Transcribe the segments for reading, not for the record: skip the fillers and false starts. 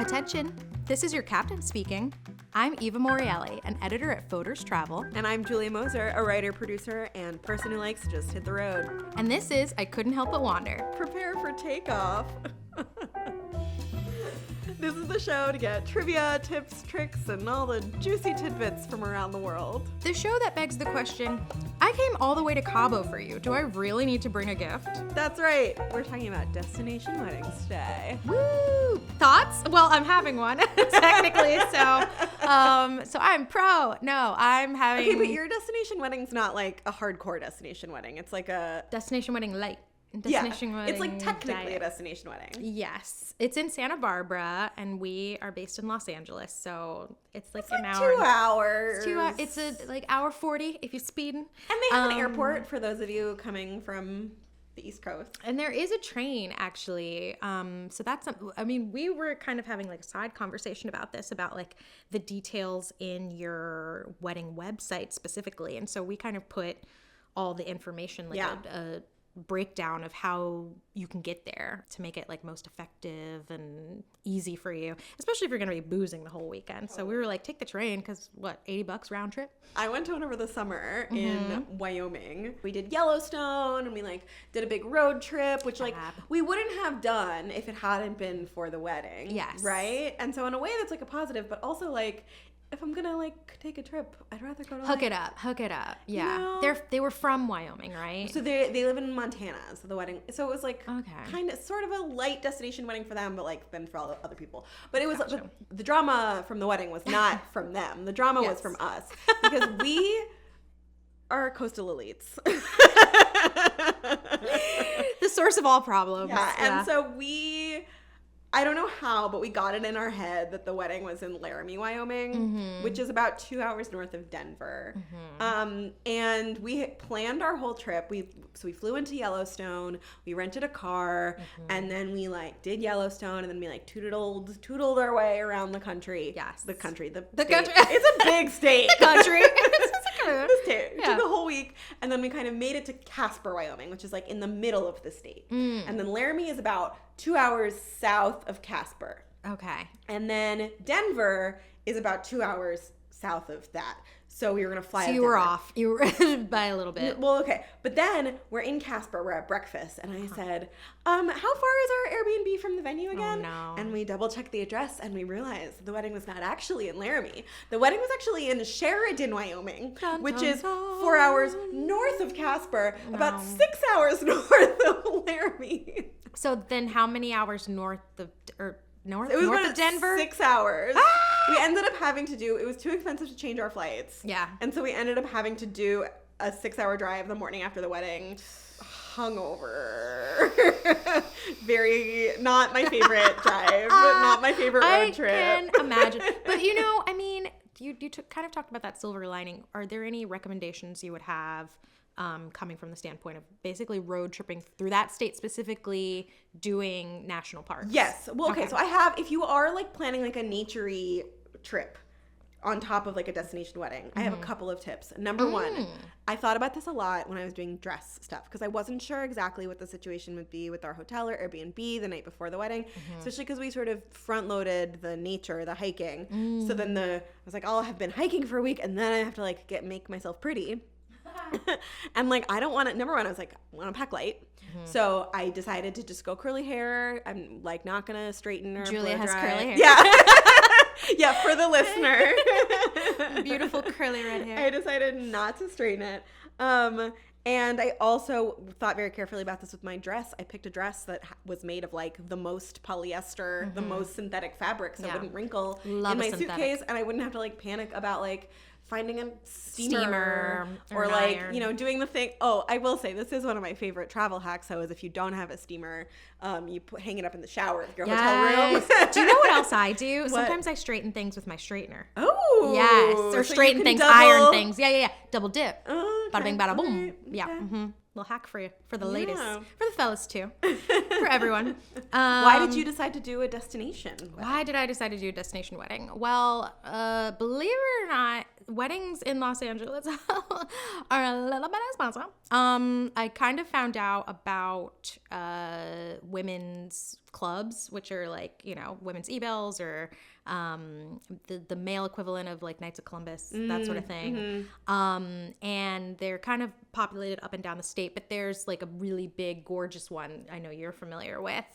Attention, this is your captain speaking. I'm Eva Morreale, an editor at Voters Travel. And I'm Julian Moser, a writer, producer, and person who likes to just hit the road. And this is I Couldn't Help But Wander. Prepare for takeoff. This is the show to get trivia, tips, tricks, and all the juicy tidbits from around the world. The show that begs the question, I came all the way to Cabo for you. Do I really need to bring a gift? That's right. We're talking about destination weddings today. Woo! Thoughts? Well, I'm having one, technically, so I'm pro. No, I'm having... Okay, but your destination wedding's not like a hardcore destination wedding. It's like a... Destination wedding light. Destination wedding. It's like technically a destination wedding. Yes. It's in Santa Barbara, and we are based in Los Angeles, so it's like an like hour. 2 hours. It's a like hour 40 if you're speeding. And they have an airport for those of you coming from the East Coast. And there is a train, actually. So that's, we were kind of having like a side conversation about this, about like the details in your wedding website specifically. And so we kind of put all the information, like a breakdown of how you can get there to make it like most effective and easy for you, especially if you're going to be boozing the whole weekend. So we were like, take the train, because what, $80 round trip? I went to one over the summer in Wyoming. We did Yellowstone, and we like did a big road trip, which like we wouldn't have done if it hadn't been for the wedding. Yes. Right? And so in a way that's like a positive, but also like if I'm gonna like take a trip, I'd rather go to hook it up. Yeah, they were from Wyoming, right? So they live in Montana. So the wedding, so it was like okay, kind of sort of a light destination wedding for them, but like then for all the other people. But it was the drama from the wedding was not from them. The drama was from us, because we are coastal elites. The source of all problems. Yeah, and so I don't know how, but we got it in our head that the wedding was in Laramie, Wyoming, which is about 2 hours north of Denver. And we planned our whole trip. So we flew into Yellowstone, we rented a car, and then we like did Yellowstone, and then we like tootled our way around the country. Yes. The country. The country. It's a big state. The country. The state. Yeah. Took the whole week, and then we kind of made it to Casper, Wyoming, which is like in the middle of the state. And then Laramie is about 2 hours south of Casper. Okay. And then Denver is about 2 hours south of that. So we were going to fly. So you were off. You were by a little bit. Well, okay. But then we're in Casper. We're at breakfast. And I said, how far is our Airbnb from the venue again? Oh, no. And we double checked the address, and we realized the wedding was not actually in Laramie. The wedding was actually in Sheridan, Wyoming, which is 4 hours north of Casper, about 6 hours north of Laramie. So then how many hours north of Denver? 6 hours. We ended up having to do, it was too expensive to change our flights. Yeah. And so we ended up having to do a 6-hour drive the morning after the wedding. Hungover. Very, not my favorite drive, not my favorite road trip. I can imagine. But you kind of talked about that silver lining. Are there any recommendations you would have coming from the standpoint of basically road tripping through that state, specifically doing national parks? Yes. Well, okay. So I have, if you are like planning like a nature-y trip on top of like a destination wedding, I have a couple of tips. Number one, I thought about this a lot when I was doing dress stuff, because I wasn't sure exactly what the situation would be with our hotel or Airbnb the night before the wedding, especially because we sort of front-loaded the nature, the hiking. So then I was like, I'll have been hiking for a week, and then I have to like make myself pretty. And like I don't want to. Number one, I was like, I want to pack light, so I decided to just go curly hair. I'm like not gonna straighten or Julia blow has dry. curly hair. Yeah, yeah. For the listener, beautiful curly red hair. I decided not to straighten it. And I also thought very carefully about this with my dress. I picked a dress that was made of like the most polyester, the most synthetic fabric, so it wouldn't wrinkle in my suitcase, and I wouldn't have to like panic about like finding a steamer or like iron. Doing the thing. Oh, I will say this is one of my favorite travel hacks, though, is if you don't have a steamer, you hang it up in the shower of your hotel room. Do you know what else I do? Sometimes I straighten things with my straightener. Oh, yes, or straighten things, iron things. Yeah, double dip. Bada bing, bada boom. Right. Yeah. Little hack for you, for the ladies, for the fellas too, for everyone. Why did you decide to do a destination wedding? Why did I decide to do a destination wedding? Well, believe it or not, weddings in Los Angeles are a little bit expensive. I kind of found out about women's clubs, which are like, you know, women's e-bells or the male equivalent of like Knights of Columbus, that sort of thing. And they're kind of populated up and down the state, but there's like a really big, gorgeous one I know you're familiar with,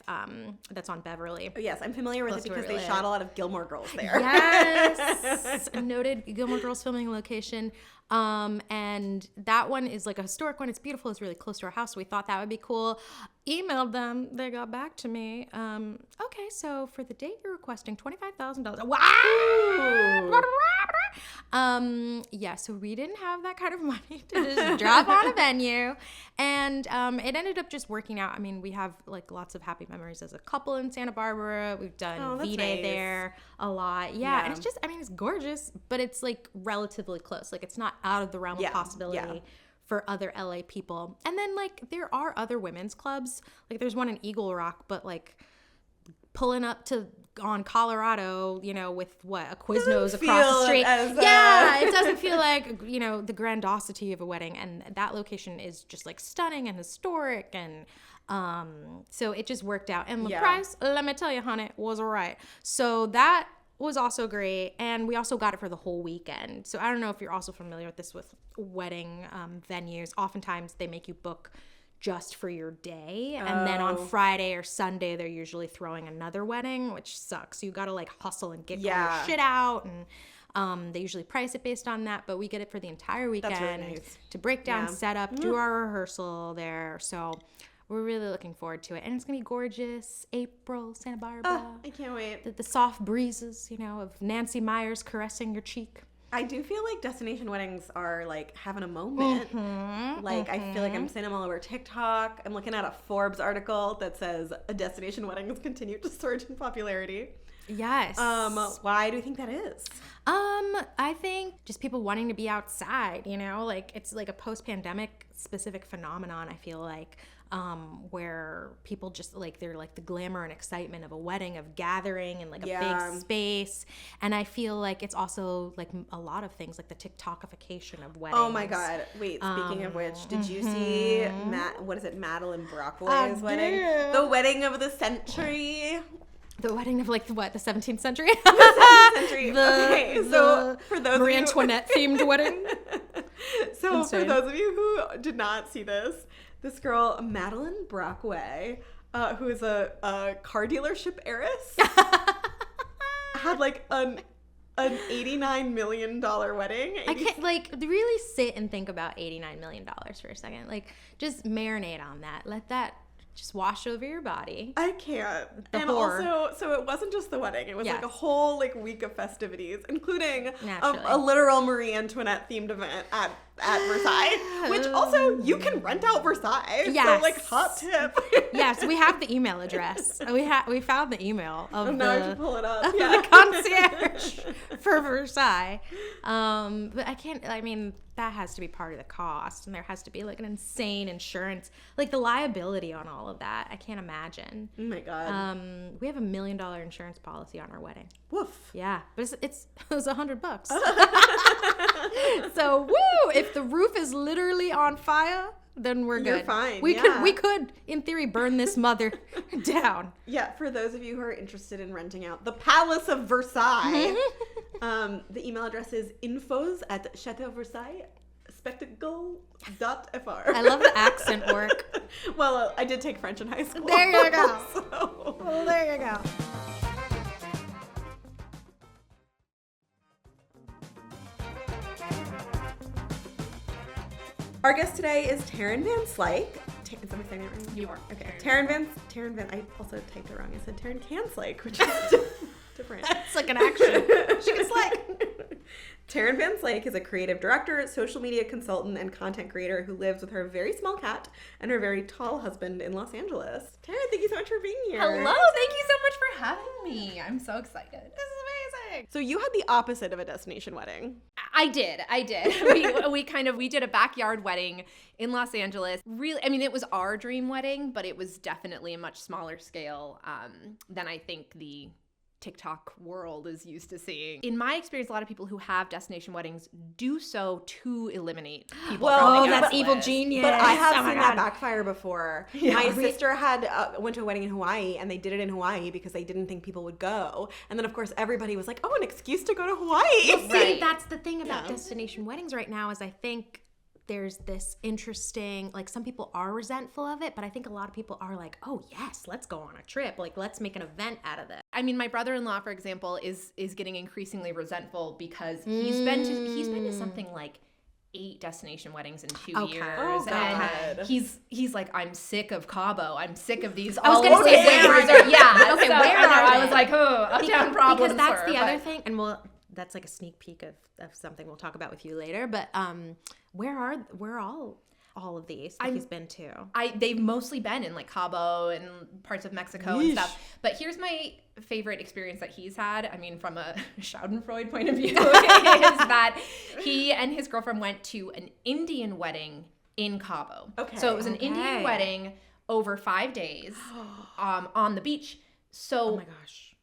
that's on Beverly. Oh, yes, I'm familiar with it because they shot a lot of Gilmore Girls there. Yes, a noted Gilmore Girls filming location. And that one is like a historic one. It's beautiful. It's really close to our house. So we thought that would be cool. Emailed them. They got back to me. Okay, so for the date you're requesting $25,000. Wow. Yeah, so we didn't have that kind of money to just drop on a venue. And it ended up just working out. I mean, we have like lots of happy memories as a couple in Santa Barbara. We've done V-Day there a lot. Yeah, and it's just, I mean, it's gorgeous, but it's like relatively close. Like it's not out of the realm of possibility for other LA people. And then like there are other women's clubs. Like there's one in Eagle Rock, but like pulling up on Colorado, you know, with what, a Quiznos across the street. It doesn't feel like, you know, the grandiosity of a wedding. And that location is just like stunning and historic. And so it just worked out. And the price, let me tell you, honey, was all right. So that was also great. And we also got it for the whole weekend. So I don't know if you're also familiar with this with wedding venues. Oftentimes they make you book just for your day, and then on Friday or Sunday they're usually throwing another wedding, which sucks. You gotta like hustle and get your shit out, and they usually price it based on that, but we get it for the entire weekend. That's really nice. To break down, set up, do our rehearsal there. So we're really looking forward to it, and it's gonna be gorgeous. April, Santa Barbara. I can't wait. The soft breezes, you know, of Nancy Myers caressing your cheek. I do feel like destination weddings are like having a moment. I feel like I'm seeing them all over TikTok. I'm looking at a Forbes article that says a destination wedding has continued to surge in popularity. Yes. Why do you think that is? I think just people wanting to be outside, you know, like it's like a post-pandemic specific phenomenon, I feel like, where people just like, they're like the glamour and excitement of a wedding, of gathering in like a big space. And I feel like it's also like a lot of things, like the TikTokification of weddings. Oh my God. Wait, speaking of which, did you see Madeline Brockway's wedding? The wedding of the century. The wedding of like the 17th century? The 17th century. Okay, so for those Marie of you... Antoinette themed wedding. So for those of you who did not see this girl, Madeline Brockway, who is a car dealership heiress, had like an $89 million wedding. I can't like really sit and think about $89 million for a second. Like just marinate on that. Let that just wash over your body. I can't. Also, so it wasn't just the wedding. It was like a whole like week of festivities, including a literal Marie Antoinette themed event at Versailles, which also you can rent out Versailles. Yes. So like hot tip. Yes, we have the email address. We found the email of now I should pull it up. The concierge for Versailles. But I can't. I mean, that has to be part of the cost, and there has to be like an insane insurance, like the liability on all of that. I can't imagine. Oh my God. We have $1 million insurance policy on our wedding. Woof. Yeah, but it was $100. So woo! If the roof is literally on fire, then we're good. You're fine. We could, in theory, burn this mother down. Yeah, for those of you who are interested in renting out the Palace of Versailles, the email address is infos@chateauversailles spectacle.fr. I love the accent work. Well, I did take French in high school. There you go. So. Well, there you go. Our guest today is Tarreyn Van Slyke. Is that my saying it right? You are. Okay. Tarreyn Van. I also typed it wrong. I said Tarreyn Can Slyke, which is different. It's like an action. She can Slyke. Tarreyn Van Slyke is a creative director, social media consultant, and content creator who lives with her very small cat and her very tall husband in Los Angeles. Tarreyn, thank you so much for being here. Hello, thank you so much for having me. I'm so excited. This is amazing. So you had the opposite of a destination wedding. I did. We did a backyard wedding in Los Angeles. Really, I mean, it was our dream wedding, but it was definitely a much smaller scale than I think the TikTok world is used to seeing. In my experience, a lot of people who have destination weddings do so to eliminate people from the guest that's evil list. genius. But I have Oh my seen God. that backfire before. My sister had went to a wedding in Hawaii, and they did it in Hawaii because they didn't think people would go. And then, of course, everybody was like, "Oh, an excuse to go to Hawaii." See, that's the thing about destination weddings right now is I think there's this interesting, like some people are resentful of it, but I think a lot of people are like, oh yes, let's go on a trip. Like let's make an event out of this. I mean, my brother-in-law, for example, is getting increasingly resentful because he's been to something like 8 destination weddings in 2 years. Oh, God. And he's like, I'm sick of Cabo. I'm sick of these. I was gonna say, where are they? Yeah. Okay, so, where I know, are I they? was like, oh, uptown problems. Because that's sir, the other but- thing, and that's like a sneak peek of something we'll talk about with you later. But where are all of these that he's been to? They've mostly been in like Cabo and parts of Mexico and stuff. But here's my favorite experience that he's had. I mean, from a Schadenfreude point of view, is that he and his girlfriend went to an Indian wedding in Cabo. Okay. So it was an Indian wedding over 5 days on the beach. So Oh my gosh.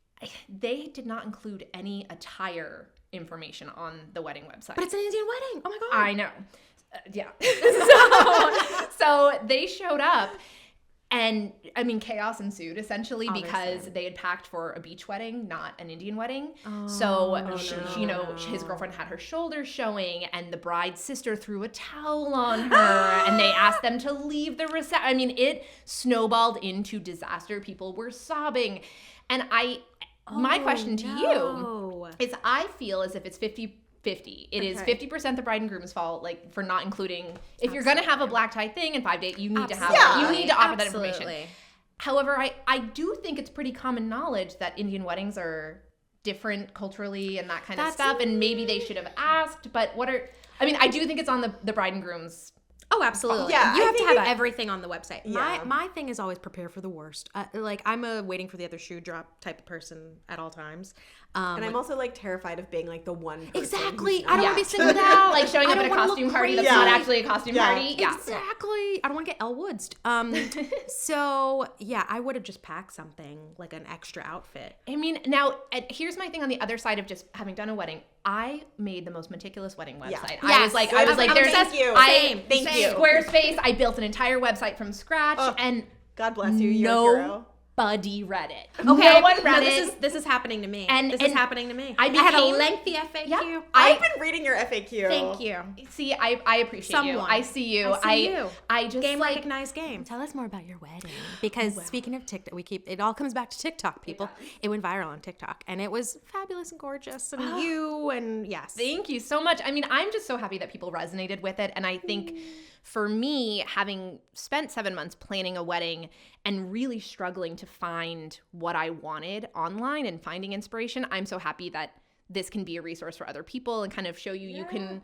they did not include any attire information on the wedding website. But it's an Indian wedding. Oh my god. I know. Yeah. So they showed up, and I mean, chaos ensued essentially because they had packed for a beach wedding, not an Indian wedding. His girlfriend had her shoulders showing, and the bride's sister threw a towel on her, and they asked them to leave the reception. I mean, it snowballed into disaster. People were sobbing, and my question to you is, I feel as if it's 50-50. It is 50% the bride and groom's fault, like for not including. If you're gonna have a black tie thing in 5 days, you need to have. You need to offer that information. However, I do think it's pretty common knowledge that Indian weddings are different culturally and that kind of stuff, and maybe they should have asked. But I do think it's on the bride and groom's. Oh, absolutely. Yeah, you I have to think have everything on the website. Yeah. My thing is always prepare for the worst. Like I'm a waiting for the other shoe drop type of person at all times. And I'm also like terrified of being like the one person. Exactly. I don't want to be singled out. Like showing up at a costume party that's not actually a costume party. Yeah. Exactly. I don't want to get Elle Woodsed. So yeah, I would have just packed something like an extra outfit. I mean, now here's my thing on the other side of just having done a wedding. I made the most meticulous wedding website. Yes. I was like, there's thank you. Thank you. Squarespace. I built an entire website from scratch, and God bless you. You're a hero. Nobody read it. Okay, No one read it. This is happening to me. And this is happening to me. I had a became- lengthy FAQ. Yep. I've been reading your FAQ. Thank you. See, I appreciate you. I see you. I see you. I just Game like. recognized game. Tell us more about your wedding. Because speaking of TikTok, it all comes back to TikTok, people. It went viral on TikTok, and it was fabulous and gorgeous, and yes. Thank you so much. I mean, I'm just so happy that people resonated with it. And I think for me, having spent 7 months planning a wedding and really struggling to find what I wanted online and finding inspiration, I'm so happy that this can be a resource for other people and kind of show you you can,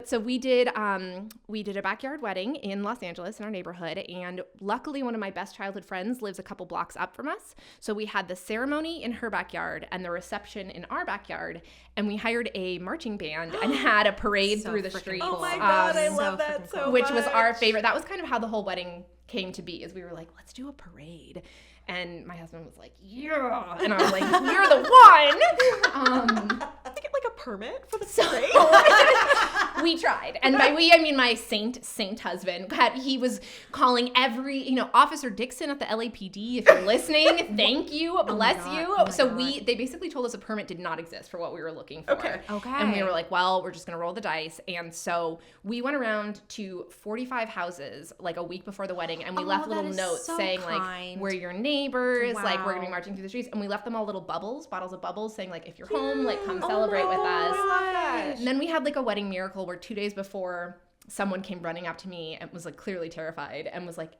so we did a backyard wedding in Los Angeles in our neighborhood, and luckily one of my best childhood friends lives a couple blocks up from us. So we had the ceremony in her backyard and the reception in our backyard, and we hired a marching band and had a parade through the streets. Oh my God, I love that so much. Which was our favorite. That was kind of how the whole wedding came to be, is we were like, let's do a parade. And my husband was like, yeah. And I was like, you're the one. To get like a permit for the parade. We tried. And by we, I mean my saint husband. He was calling every, Officer Dixon at the LAPD, if you're listening, thank you, bless you. So they basically told us a permit did not exist for what we were looking for. Okay. And we were like, well, we're just going to roll the dice. And so we went around to 45 houses like a week before the wedding, and we left little notes saying like, we're your neighbors, like we're going to be marching through the streets. And we left them all little bottles of bubbles saying like, if you're home, like come celebrate with us. I love that. And then we had like a wedding miracle where 2 days before, someone came running up to me and was like clearly terrified and was like,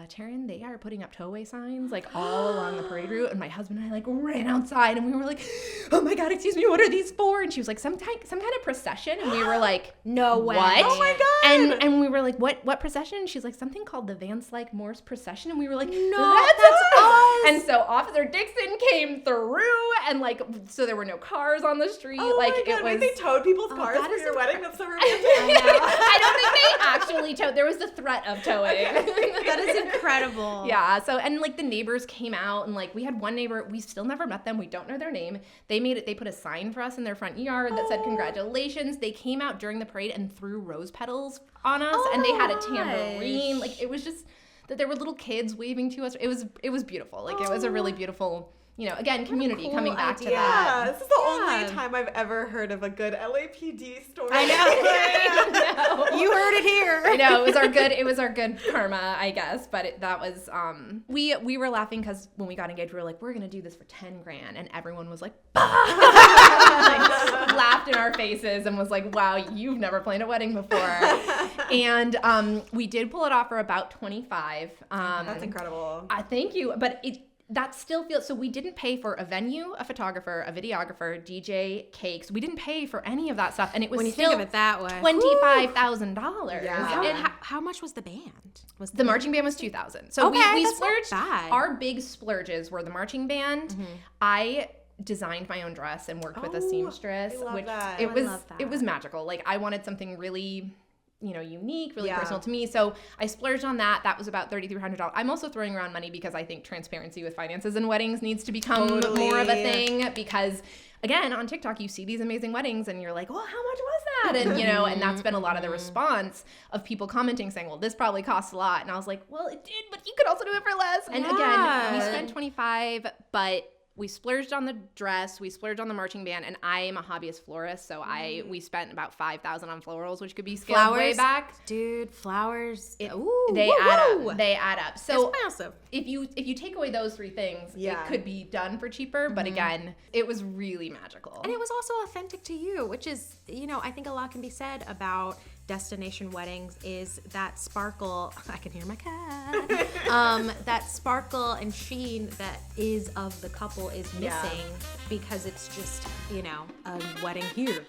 Tarreyn, they are putting up tow-away signs like all along the parade route. And my husband and I like ran outside and we were like, oh my God, excuse me, what are these for? And she was like, some kind of procession. And we were like, no way. What? Oh my God. And we were like, what procession? And she's like, something called the Slyke Morse procession. And we were like, No, that's us. And so Officer Dixon came through, and like, so there were no cars on the street. Oh like my God, it was. wait, they towed people's cars that for is your wedding? That's so romantic. I don't think they actually towed. There was the threat of towing. That is incredible. Yeah. So, and like the neighbors came out, and like we had one neighbor, we still never met them. We don't know their name. They put a sign for us in their front yard that said congratulations. They came out during the parade and threw rose petals on us, and they had a tambourine. Like it was just that there were little kids waving to us. It was beautiful. Like it was a really beautiful, you know, again, community coming back to that. Yeah, this is the only time I've ever heard of a good LAPD story. I know. You heard it here. I know, it was our good karma, I guess, but that was we were laughing because when we got engaged we were like, we're gonna do this for 10 grand, and everyone was like, like laughed in our faces and was like, wow, you've never planned a wedding before. And we did pull it off for about 25. That's incredible. Thank you, but that still feels, so we didn't pay for a venue, a photographer, a videographer, DJ, cakes. We didn't pay for any of that stuff, and it was when you still think of it that way, $25,000. Yeah. And how much was the band? Was The marching band was $2,000. So Okay, we that's not splurged. bad. Our big splurges were the marching band. Mm-hmm. I designed my own dress and worked with a seamstress, I love which that. it I was love that. it was magical. Like I wanted something really, you know, unique, really Yeah. personal to me. So I splurged on that. That was about $3,300. I'm also throwing around money because I think transparency with finances and weddings needs to become more of a thing, because again, on TikTok, you see these amazing weddings and you're like, well, how much was that? And, you know, and that's been a lot of the response of people commenting saying, well, this probably costs a lot. And I was like, well, it did, but you could also do it for less. And again, we spent 25, but we splurged on the dress, we splurged on the marching band, and I am a hobbyist florist, so we spent about $5,000 on florals, which could be scaled way back. Dude, flowers. They add up. They add up. So Expensive. if you take away those three things, Yeah. it could be done for cheaper. But again, it was really magical. And it was also authentic to you, which is, you know, I think a lot can be said about destination weddings is that sparkle. I can hear my cat. That sparkle and sheen that is of the couple is missing because it's just, you know, a wedding here.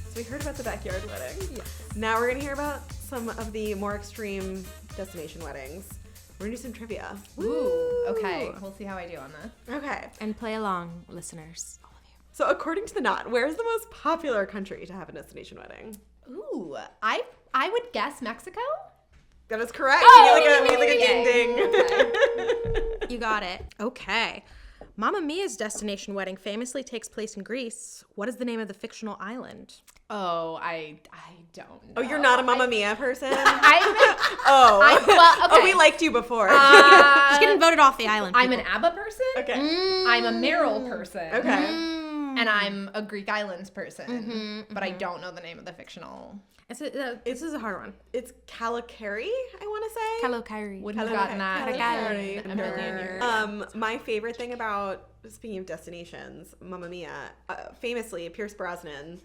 So we heard about the backyard wedding. Yes. Now we're gonna hear about some of the more extreme destination weddings. We're gonna do some trivia. Ooh, okay. We'll see how I do on this. Okay. And play along, listeners, all of you. So according to the Knot, where is the most popular country to have a destination wedding? Ooh, I would guess Mexico. That is correct. Oh, we need like a ding ding. You got it. Okay. Mamma Mia's destination wedding famously takes place in Greece. What is the name of the fictional island? Oh, I don't know. Oh, you're not a Mamma Mia person? Well, okay. Oh, we liked you before. Just getting voted off the island. I'm an Abba person. Okay. I'm a Meryl person. Okay. And I'm a Greek Islands person. But I don't know the name of the fictional. This is a hard one. It's Calicari, I want to say. Calicari. Wouldn't have gotten that. Calicari. A million years. My favorite thing about, speaking of destinations, Mamma Mia, famously, Pierce Brosnan,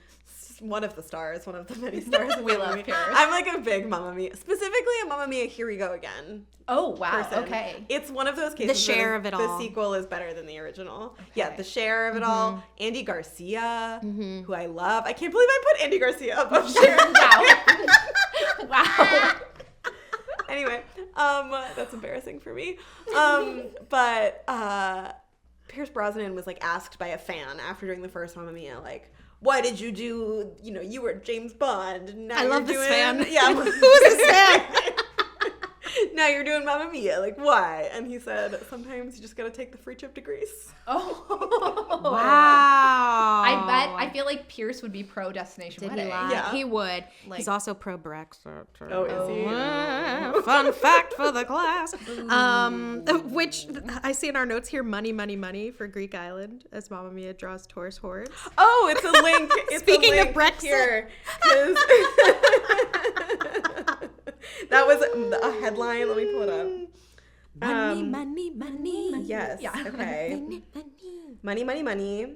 one of the stars, one of the many stars. We love Pierce. I'm like a big Mamma Mia, specifically a Mamma Mia, Here We Go Again. Oh, wow. Person. Okay. It's one of those cases The share where of it the all. sequel is better than the original. Okay. Yeah, the share of it all. Andy Garcia, who I love. I can't believe I put Andy Garcia above Cher. Wow. Anyway, that's embarrassing for me. But Pierce Brosnan was like asked by a fan after doing the first Mamma Mia, like, why did you do, you know, you were James Bond. And now I love this fan. Yeah. Who's this fan? Now you're doing Mamma Mia. Like, why? And he said, sometimes you just got to take the free trip to Greece. Oh. Wow. I feel like Pierce would be pro destination Did wedding. he lie? Yeah. He would. Like- He's also pro Brexit. Oh, is he? Fun fact for the class. Which I see in our notes here, money, money, money for Greek Island as Mamma Mia draws tourist hordes. Oh, it's a link. It's Speaking a of link Brexit. here. 'Cause that was a headline. Let me pull it up. Money, money, money. Yes. Yeah. Okay. Money, money. Money, money, money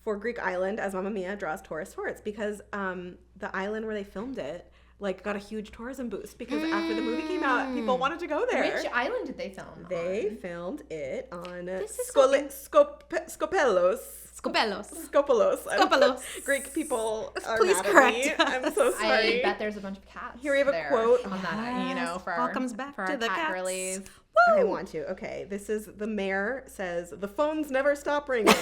for Greek Island as Mamma Mia draws tourist hordes, because the island where they filmed it like got a huge tourism boost because after the movie came out, people wanted to go there. Which island did they film? They filmed it on This is Skopelos. Skopelos. Skopelos. Skopelos. Greek people are Please mad at correct me. us. I'm so sorry. I bet there's a bunch of cats. Here we have a there quote. on that, you know, for All comes back for to our the cat cats. girlies. I want to. Okay, this is the mayor says the phones never stop ringing.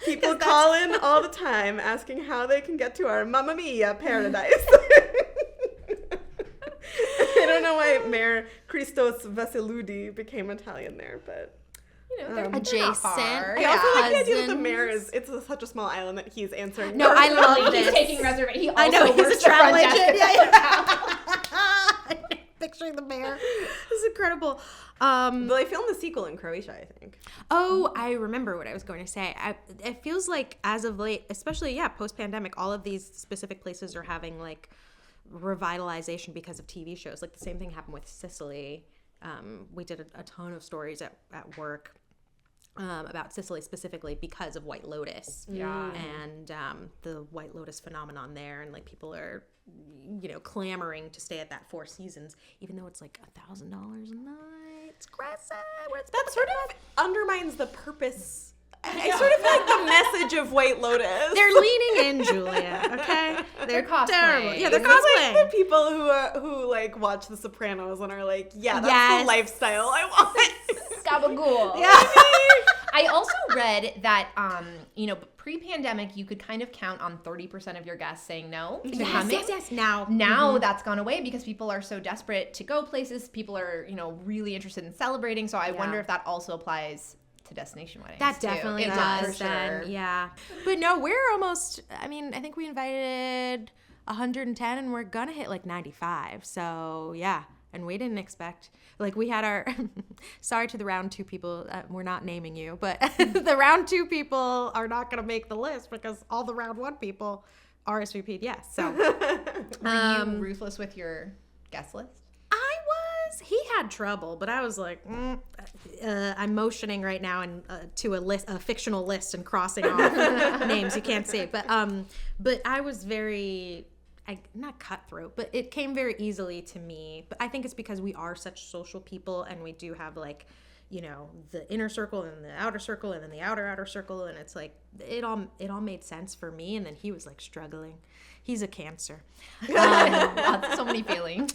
People call in all the time asking how they can get to our Mamma Mia paradise. I don't know why Mayor Christos Vasiludi became Italian there, but... They're adjacent. I also like the idea that the mayor is, it's such a small island that he's answering. No, I love He's this. taking reservation. He also I know, works he's a travel the front agent. desk Yeah. Picturing the mayor. This is incredible. But they filmed the sequel in Croatia, I think. Oh, I remember what I was going to say. It feels like as of late, especially, post-pandemic, all of these specific places are having, like, revitalization because of TV shows. Like, the same thing happened with Sicily. We did a ton of stories at work about Sicily specifically because of White Lotus. Yeah. And the White Lotus phenomenon there. And, like, people are, clamoring to stay at that Four Seasons, even though it's, like, $1,000 a night. It's aggressive. That sort of undermines the purpose. I sort of feel like the message of White Lotus. They're leaning in, Julia, okay? They're cosplaying. Terrible. Yeah, they're It's like cosplaying. the people who like watch The Sopranos and are like, yeah, that's Yes. the lifestyle I want. Gabagool. Yeah. I also read that, pre-pandemic, you could kind of count on 30% of your guests saying no to coming. Yes. Now That's gone away because people are so desperate to go places. People are, really interested in celebrating. So I wonder if that also applies to destination weddings. that too. definitely It does. for sure. Then, yeah. But no, we're almost. I mean, I think we invited 110, and we're gonna hit like 95. So yeah. And we didn't expect, like, we had our, sorry to the round 2 people, we're not naming you, but the round 2 people are not going to make the list because all the round 1 people RSVP'd yes. So, Were you ruthless with your guest list? he had trouble, but I was like, I'm motioning right now and to a fictional list and crossing off names you can't see. But I was very... not cutthroat, but it came very easily to me. But I think it's because we are such social people, and we do have, like, the inner circle and the outer circle and then the outer circle, and it's like it all made sense for me. And then he was like struggling. He's a Cancer. So many feelings.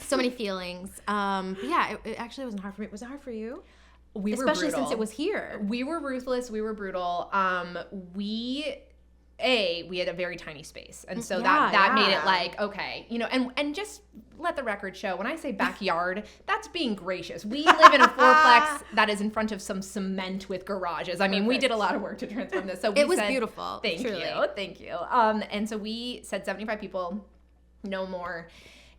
But yeah, it actually wasn't hard for me. Was it hard for you? We were Especially brutal. since it was here. We were ruthless. We were brutal. We had a very tiny space. And so that made it like, okay, and just let the record show, when I say backyard, that's being gracious. We live in a fourplex that is in front of some cement with garages. I mean, we did a lot of work to transform this. So It was beautiful. Thank you. And so we said 75 people, no more.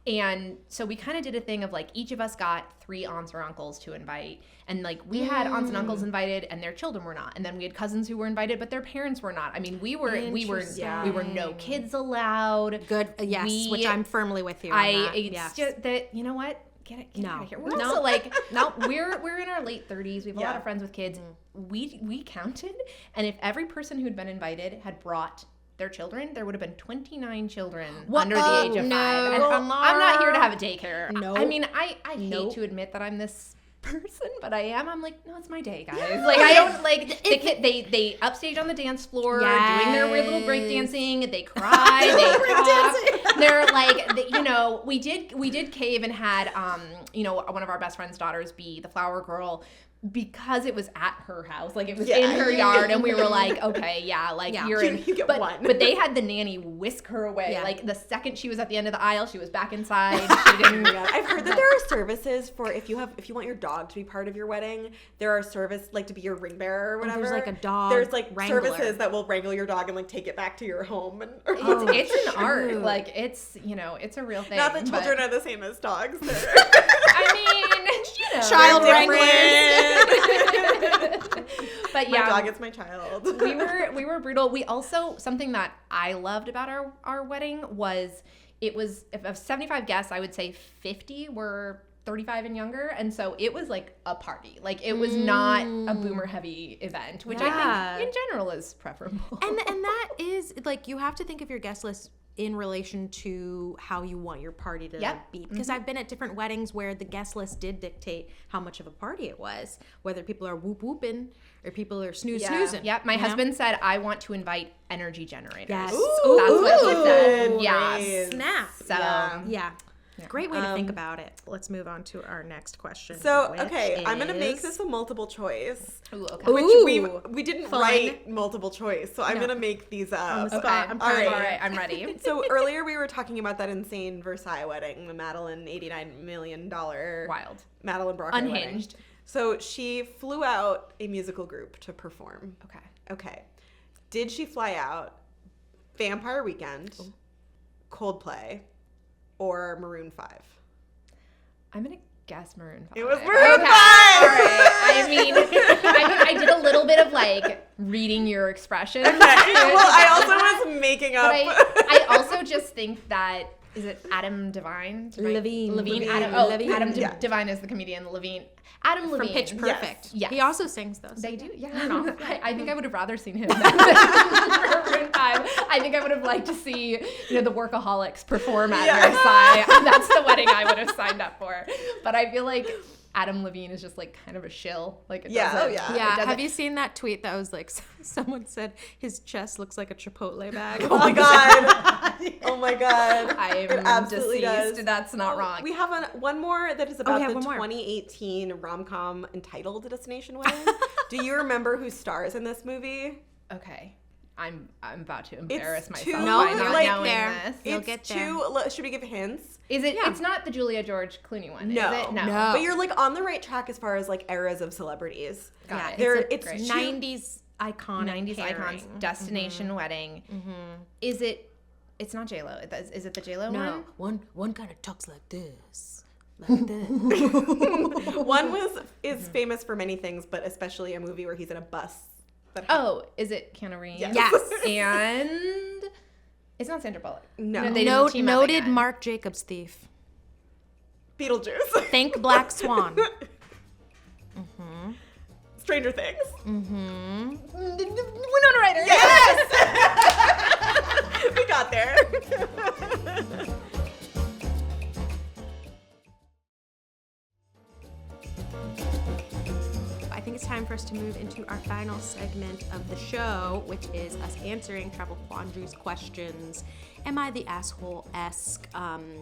And so we kind of did a thing of, like, each of us got 3 aunts or uncles to invite. And, like, we had aunts and uncles invited and their children were not. And then we had cousins who were invited, but their parents were not. I mean, we were no kids allowed. Good. Yes, which I'm firmly with you. It's just that, you know what? Get out of here. We're also like, we're in our late 30s. We have a lot of friends with kids. We counted, and if every person who'd been invited had brought their children, there would have been 29 children under the age of 5. And I'm not here to have a daycare. No. I mean, I hate to admit that I'm this person, but I am. I'm like, no, it's my day, guys. Like, I don't like they upstage on the dance floor doing their weird little break dancing. They cry. They talk. They're like, we did cave and had one of our best friend's daughters be the flower girl, because it was at her house, like it was in her yard, and we were like, okay, you're in. You get one. But they had the nanny whisk her away. Like the second she was at the end of the aisle, she was back inside. She didn't. I've heard that there are services for if you want your dog to be part of your wedding. There are service like to be your ring bearer or whatever. There's like a dog. There's like wrangler. services that will wrangle your dog and like take it back to your home. And it's an art. Like it's it's a real thing. Not that children are the same as dogs. I mean, child wranglers. But yeah, my dog is my child. we were brutal. We also, something that I loved about our wedding was, it was, of 75 guests, I would say 50 were 35 and younger, and so it was like a party. Like it was not a boomer heavy event, which I think in general is preferable. And that is, like, you have to think of your guest list in relation to how you want your party to be. Because I've been at different weddings where the guest list did dictate how much of a party it was, whether people are whoop whooping or people are snoozing. Yep. My husband said, I want to invite energy generators. Yes. That's what he said. Yeah. Nice. Snap. So Yeah. Great way to think about it. Let's move on to our next question. So, which okay, I'm going to make is- this a multiple choice. Ooh, okay. Which we didn't fun. write multiple choice, so I'm No. going to make these up. the Okay. spot. I'm All proud right. of All you. right. I'm ready. So earlier we were talking about that insane Versailles wedding, the Madeline $89 million Wild. Madeline Broadway wedding. Unhinged. So she flew out a musical group to perform. Okay. Okay. Did she fly out Vampire Weekend, Coldplay, or Maroon 5? I'm gonna guess Maroon 5. It was Maroon 5! All right. I did a little bit of like reading your expressions. Well, I also was making up. But I also just think that is it Adam Devine? Levine. Adam Levine. Adam Yeah. Devine is the comedian. Levine. Adam From Levine. Pitch Perfect. Yes. He also sings those. They do, yeah. I don't know. I think I would have rather seen him than Maroon 5. I think I would have liked to see, the Workaholics perform at Versailles. That's the wedding I would have signed up for. But I feel like Adam Levine is just like kind of a shill. Like it Yeah, doesn't. oh, yeah. it Yeah, doesn't- have you seen that tweet that was like, someone said his chest looks like a Chipotle bag? Oh my god. Oh my god. I It am absolutely deceased. does. That's not wrong. We have one more that is about yeah, the one more. 2018 rom-com entitled Destination Wedding. Do you remember who stars in this movie? Okay. I'm about to embarrass too- myself No, by not like, knowing there. this. You'll It's get there. should we give hints? Is it? Yeah. It's not the Julia George Clooney one. No. Is it? No. No. But you're like on the right track as far as like eras of celebrities. Got Yeah, it. There, it's it's a two- 90s iconic 90s pairing. icons, destination wedding. Is it? It's not J Lo. Is it the J Lo No, one? one kind of talks like this. Like this. One is famous for many things, but especially a movie where he's in a bus. Oh, is it Keanu Reeves? Yes. Yes. And it's not Sandra Bullock. No. they didn't team up Noted again. Mark Jacobs thief. Beetlejuice. Think Black Swan. Stranger Things. Winona Ryder. Yes! We got there. I think it's time for us to move into our final segment of the show, which is us answering Travel Quandaries questions. Am I the asshole-esque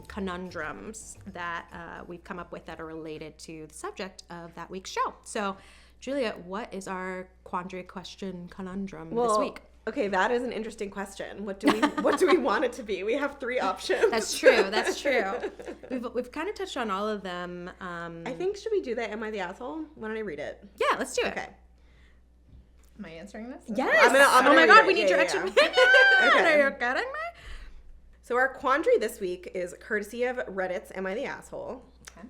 conundrums that we've come up with that are related to the subject of that week's show? So, Julia, what is our quandary question conundrum this week? Okay, that is an interesting question. What do we want it to be? We have 3 options. That's true. That's true. We've kind of touched on all of them. I think, should we do that? Am I the asshole? Why don't I read it? Yeah, let's do it. Okay. Am I answering this? Yes. I'm gonna oh my read God, it. we need Yeah, your yeah, extra yeah. opinion. Okay. Are you kidding me? So our quandary this week is courtesy of Reddit's Am I the Asshole? Okay.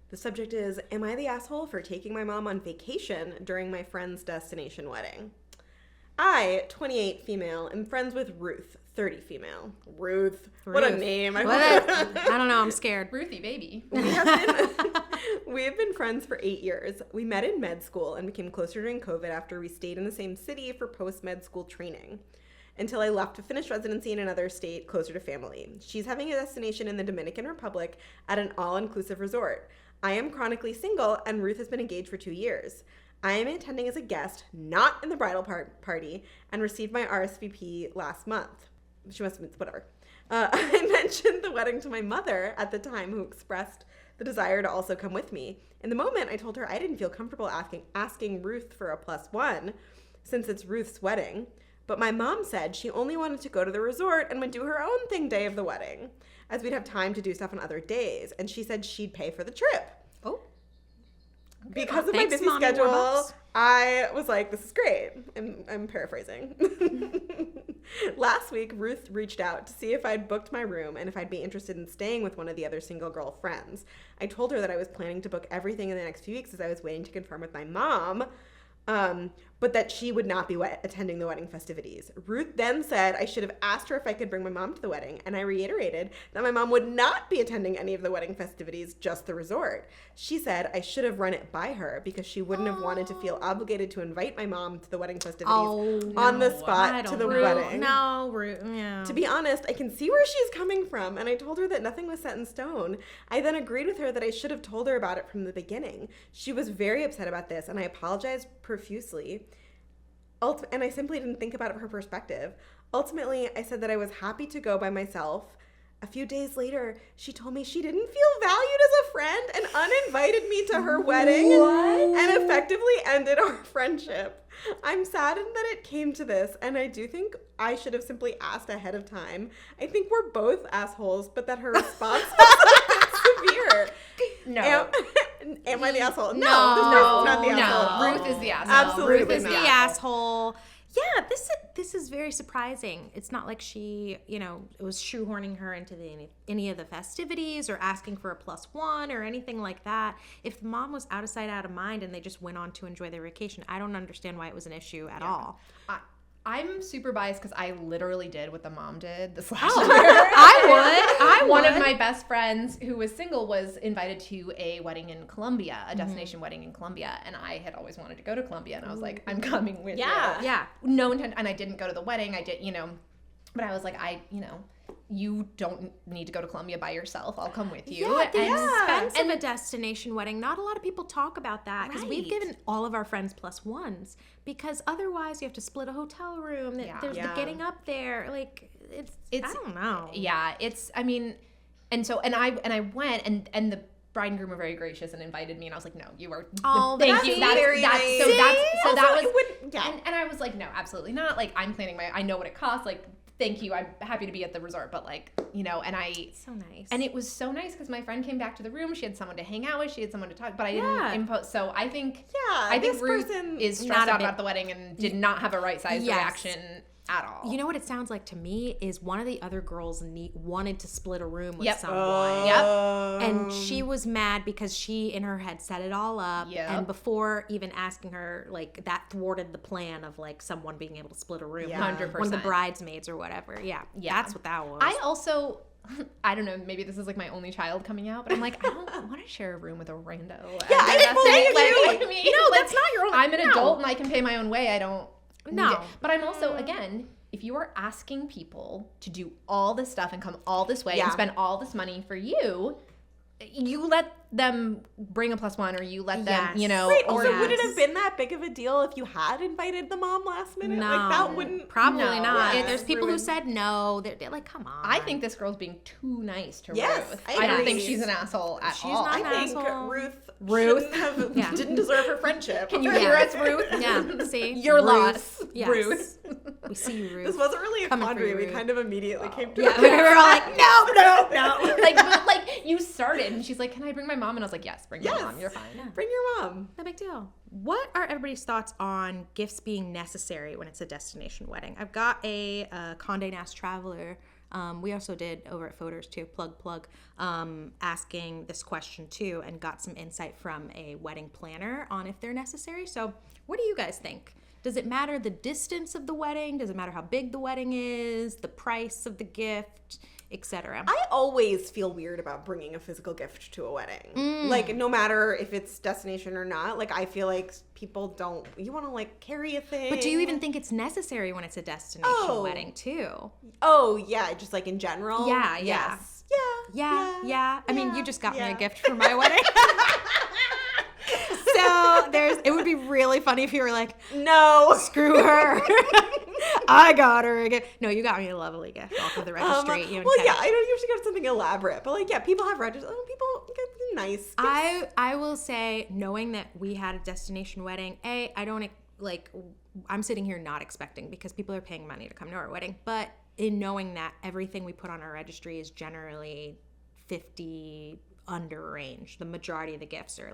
The subject is, am I the asshole for taking my mom on vacation during my friend's destination wedding? I, 28 female, am friends with Ruth, 30 female. Ruth. What a Ruth. name. I don't know. I'm scared. Ruthie, baby. We have been friends for 8 years. We met in med school and became closer during COVID after we stayed in the same city for post-med school training, until I left to finish residency in another state closer to family. She's having a destination in the Dominican Republic at an all-inclusive resort. I am chronically single, and Ruth has been engaged for 2 years. I am attending as a guest, not in the bridal party, and received my RSVP last month. She must have been, whatever. I mentioned the wedding to my mother at the time, who expressed the desire to also come with me. In the moment, I told her I didn't feel comfortable asking Ruth for a +1, since it's Ruth's wedding. But my mom said she only wanted to go to the resort and would do her own thing day of the wedding, as we'd have time to do stuff on other days. And she said she'd pay for the trip. Oh. Because of Thanks, my busy Mommy schedule, Warbucks. I was like, this is great. I'm paraphrasing. Last week, Ruth reached out to see if I'd booked my room and if I'd be interested in staying with one of the other single girl friends. I told her that I was planning to book everything in the next few weeks as I was waiting to confirm with my mom, but that she would not be attending the wedding festivities. Ruth then said I should have asked her if I could bring my mom to the wedding, and I reiterated that my mom would not be attending any of the wedding festivities, just the resort. She said I should have run it by her because she wouldn't have wanted to feel obligated to invite my mom to the wedding festivities on the spot to the wedding. No, yeah. To be honest, I can see where she's coming from, and I told her that nothing was set in stone. I then agreed with her that I should have told her about it from the beginning. She was very upset about this, and I apologized profusely. And I simply didn't think about it from her perspective. Ultimately, I said that I was happy to go by myself A few days later, she told me she didn't feel valued as a friend and uninvited me to her wedding and effectively ended our friendship. I'm saddened that it came to this, and I do think I should have simply asked ahead of time. I think we're both assholes, but that her response was a bit severe. No. Am I the asshole? No, not the asshole. No, Ruth is the asshole. Absolutely Ruth is not. the asshole. Yeah, this is very surprising. It's not like she, was shoehorning her into any of the festivities or asking for a +1 or anything like that. If the mom was out of sight, out of mind, and they just went on to enjoy their vacation, I don't understand why it was an issue at all. I'm super biased because I literally did what the mom did this last Oh, year. I would. One of my best friends who was single was invited to a wedding in Colombia, a destination wedding in Colombia, and I had always wanted to go to Colombia, and I was like, I'm coming with you. Yeah. No intent, and I didn't go to the wedding. I did, but I was like, you don't need to go to Colombia by yourself. I'll come with you. Yeah, the expense of a destination wedding. Not a lot of people talk about that because we've given all of our friends +1s because otherwise you have to split a hotel room. There's the getting up there. Like it's I don't know. Yeah, I went and the bride and groom were very gracious and invited me, and I was like, no, you are. Oh, thank you. That's very nice. And I was like, no, absolutely not. Like I'm planning I know what it costs. Like thank you. I'm happy to be at the resort, but so nice. And it was so nice because my friend came back to the room. She had someone to hang out with. She had someone to talk, but I didn't impose. So I think Ruth is stressed out about the wedding and did not have a right size reaction at all. You know what it sounds like to me is one of the other girls wanted to split a room with Yep. someone. Yep. And she was mad because she, in her head, set it all up. Yep. And before even asking her, that thwarted the plan of, someone being able to split a room. 100%. One of the bridesmaids or whatever. Yeah. That's what that was. I also... I don't know, maybe this is my only child coming out, but I'm like, I don't want to share a room with a rando. Yeah, I fully agree. No, that's not your only... I'm an adult and I can pay my own way. I don't... No. But I'm also, again, if you are asking people to do all this stuff and come all this way and spend all this money for you, you let them bring a +1 or you let them, Right. Also, would it have been that big of a deal if you had invited the mom last minute? No. That wouldn't... Probably No. not. Yeah. There's people who said no. They're like, come on. I think this girl's being too nice to Yes, Ruth. I I don't agree. think she's an asshole at She's all. not I think asshole. Ruth didn't deserve her friendship. Can you hear us, Ruth? Yeah, see? Your loss, Yes. Ruth. We see you, Ruth. This wasn't really a Coming for quandary. you, We Ruth. kind of immediately came to Yeah, we were all like, no. But you started, and she's like, "Can I bring my mom?" And I was like, "Yes, bring your mom. You're fine." Bring your mom. No big deal. What are everybody's thoughts on gifts being necessary when it's a destination wedding? I've got a Condé Nast Traveler. We also did over at Photos too, plug, asking this question too, and got some insight from a wedding planner on if they're necessary. So what do you guys think? Does it matter the distance of the wedding? Does it matter how big the wedding is, the price of the gift, etc.? I always feel weird about bringing a physical gift to a wedding. No matter if it's destination or not. I feel like people don't... You want to, carry a thing. But do you even think it's necessary when it's a destination wedding too? Oh, yeah. Just, in general? Yeah. Yes. Yeah. I mean, you just got me a gift for my wedding. So it would be really funny if you were like, no, screw her. I got her a gift. No, you got me a lovely gift off of the registry. I don't usually go to something elaborate, but people have registers. People get nice gifts. I will say, knowing that we had a destination wedding, I'm sitting here not expecting because people are paying money to come to our wedding, but in knowing that everything we put on our registry is generally 50 under range. The majority of the gifts are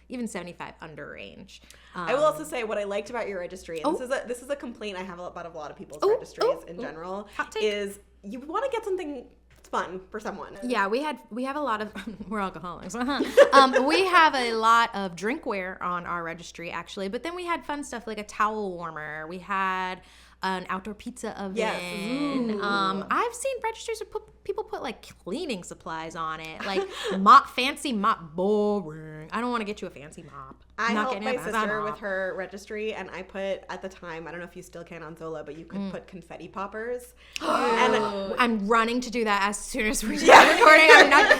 even 75 under range. I will also say what I liked about your registry, and this is a complaint I have about a lot of people's registries in general, is you want to get something fun for someone. Yeah, we have a lot of we're alcoholics. We have a lot of drinkware on our registry actually, but then we had fun stuff like a towel warmer. We had an outdoor pizza oven. Yes. I've seen registries where people put cleaning supplies on it, fancy mop. Boring. I don't want to get you a fancy mop. I helped my sister with her registry, and I put, at the time, I don't know if you still can on Zola, but you could put confetti poppers. And I'm running to do that as soon as we're done recording.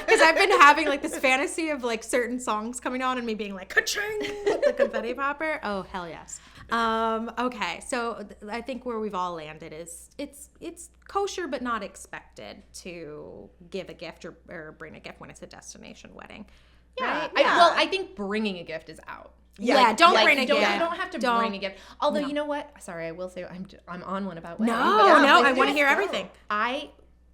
Because I've been having like this fantasy of like certain songs coming on and me being like, ka-ching, with the confetti popper. Oh, hell yes. Okay, so I think where we've all landed is it's kosher but not expected to give a gift or bring a gift when it's a destination wedding. Yeah. Right? I think bringing a gift is out. Yeah, don't bring a gift. You don't have to bring a gift. Although, you know what? Sorry, I will say I'm on one about weddings. No, I want to hear everything.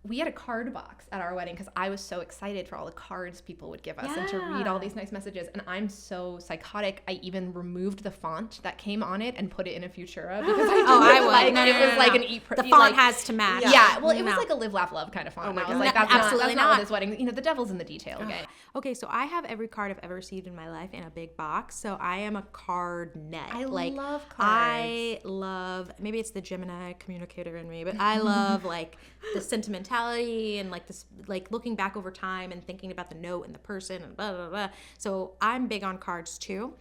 We had a card box at our wedding because I was so excited for all the cards people would give us and to read all these nice messages. And I'm so psychotic. I even removed the font that came on it and put it in a Futura because it was like an the font has to match. Yeah, well, it was like a live, laugh, love kind of font. Oh my God. I was like, that's not what this wedding. You know, the devil's in the detail. Okay, so I have every card I've ever received in my life in a big box. So I am a card nut. I love cards. I love, maybe it's the Gemini communicator in me, but I love like the sentimentality and like this, like looking back over time and thinking about the note and the person and blah, blah, blah. So I'm big on cards too.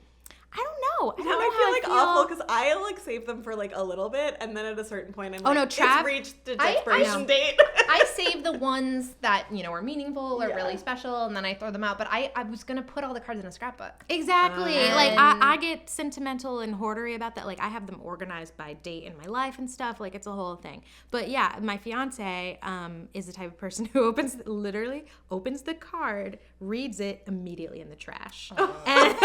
I don't know. I feel like awful because I like save them for like a little bit and then at a certain point I'm like, it's reached its expiration date. I save the ones that, you know, are meaningful or really special and then I throw them out. But I was going to put all the cards in a scrapbook. Exactly. Like I get sentimental and hoardery about that. Like I have them organized by date in my life and stuff. Like it's a whole thing. But yeah, my fiance is the type of person who literally opens the card, reads it immediately in the trash. And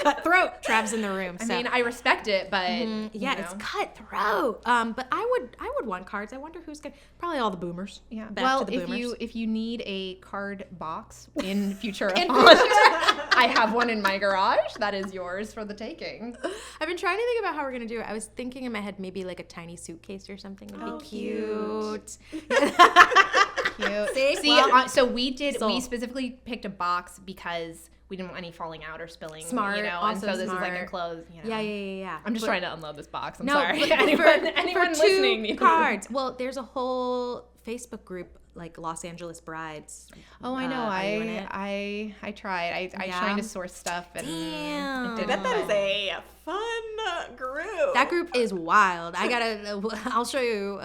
cutthroat. Trav's in the room. I mean, I respect it, but it's cutthroat. But I would want cards. I wonder who's gonna. Probably all the boomers. Yeah. Well, if you need a card box in Futura font, I have one in my garage. That is yours for the taking. I've been trying to think about how we're gonna do it. I was thinking in my head maybe like a tiny suitcase or something would be cute. Cute. See, so we specifically picked a box because we didn't want any falling out or spilling. Smart. You know, and so this is like a closed. You know. Yeah. I'm just trying to unload this box. I'm no, sorry. But anyone for listening? Cards. Well, there's a whole Facebook group like Los Angeles brides. Oh, I know. I tried. I tried to source stuff and damn. I bet that is a fun group. That group is wild. I'll show you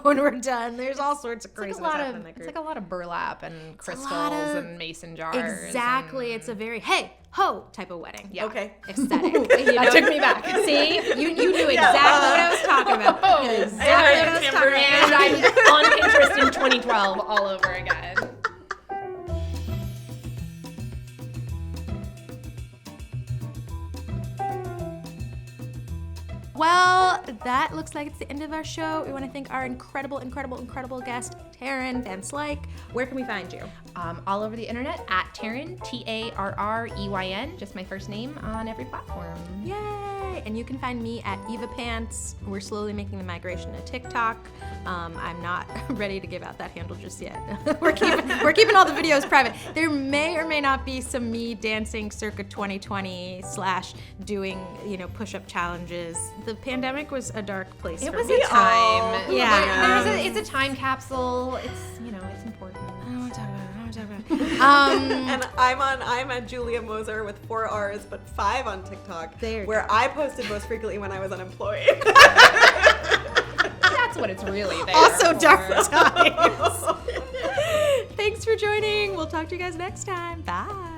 when we're done. There's all sorts of craziness happening in that group. It's like a lot of burlap and crystals and mason jars. Exactly. It's a very hey ho type of wedding. Yeah. Okay. Aesthetic. That took me back. See, you knew exactly what I was talking about. And I'm on Pinterest in 2012 all over again. Well, that looks like it's the end of our show. We want to thank our incredible guest, Tarreyn Van Slyke. Where can we find you? All over the internet at Tarreyn, Tarreyn, just my first name on every platform. Yay! And you can find me at Eva Pants. We're slowly making the migration to TikTok. I'm not ready to give out that handle just yet. We're keeping all the videos private. There may or may not be some me dancing circa 2020 / doing, push-up challenges. The pandemic was a dark place for me. It was a time. Yeah. It's a time capsule. It's important. I don't want to talk about it. And I'm at Julia Moser with 4 R's but 5 on TikTok, where I posted most frequently when I was unemployed. That's what it's really there Also for. dark times. Thanks for joining. We'll talk to you guys next time. Bye.